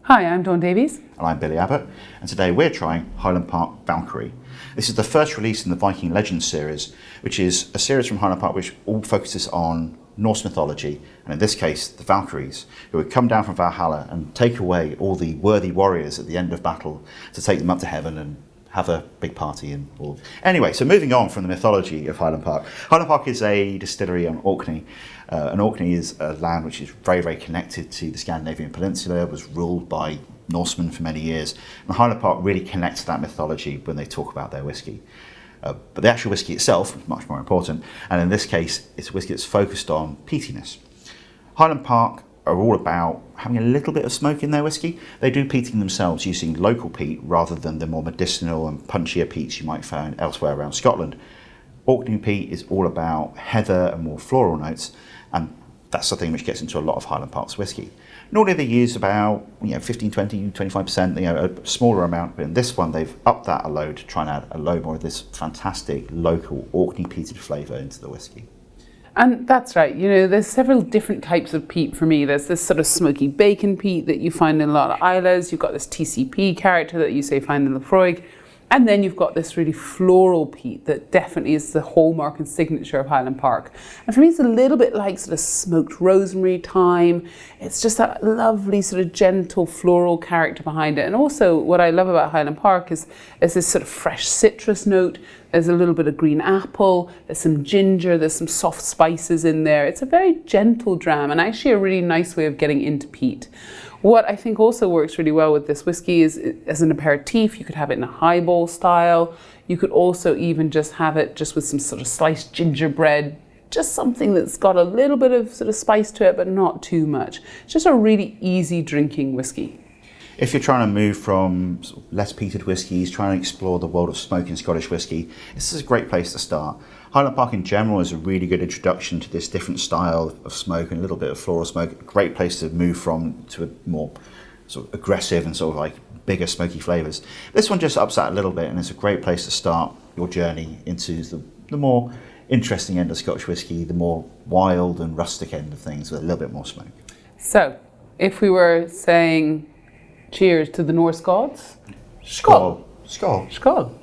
Hi, I'm Dawn Davies. And I'm Billy Abbott, and today we're trying Highland Park Valkyrie. This is the first release in the Viking Legends series, which is a series from Highland Park which all focuses on Norse mythology, and in this case, the Valkyries, who would come down from Valhalla and take away all the worthy warriors at the end of battle to take them up to heaven and have a big party and all. Anyway, so moving on from the mythology of Highland Park. Highland Park is a distillery on Orkney. And Orkney is a land which is very, very connected to the Scandinavian peninsula, was ruled by Norsemen for many years. And Highland Park really connects to that mythology when they talk about their whiskey. But the actual whiskey itself is much more important. And in this case, it's a whiskey that's focused on peatiness. Highland Park are all about having a little bit of smoke in their whiskey. They do peating themselves using local peat rather than the more medicinal and punchier peats you might find elsewhere around Scotland. Orkney peat is all about heather and more floral notes, and that's something which gets into a lot of Highland Park's whiskey. Normally they use about 15, 20, 25%, a smaller amount, but in this one they've upped that a load to try and add a load more of this fantastic local Orkney peated flavour into the whiskey. And that's right, there's several different types of peat for me. There's this sort of smoky bacon peat that you find in a lot of islas. You've got this TCP character that you find in Lefroy. And then you've got this really floral peat that definitely is the hallmark and signature of Highland Park. And for me, it's a little bit like sort of smoked rosemary, thyme. It's just that lovely sort of gentle floral character behind it. And also what I love about Highland Park is this sort of fresh citrus note. There's a little bit of green apple, there's some ginger, there's some soft spices in there. It's a very gentle dram and actually a really nice way of getting into peat. What I think also works really well with this whiskey is as an aperitif. You could have it in a highball style. You could also even just have it just with some sort of sliced gingerbread, just something that's got a little bit of sort of spice to it, but not too much. It's just a really easy drinking whiskey. If you're trying to move from sort of less peated whiskies, trying to explore the world of smoking Scottish whiskey, this is a great place to start. Highland Park in general is a really good introduction to this different style of smoke and a little bit of floral smoke. A great place to move from to a more sort of aggressive and sort of like bigger smoky flavours. This one just ups that a little bit, and it's a great place to start your journey into the more interesting end of Scottish whiskey, the more wild and rustic end of things with a little bit more smoke. So, if we were saying cheers to the Norse gods, Skål. Skål. Skål.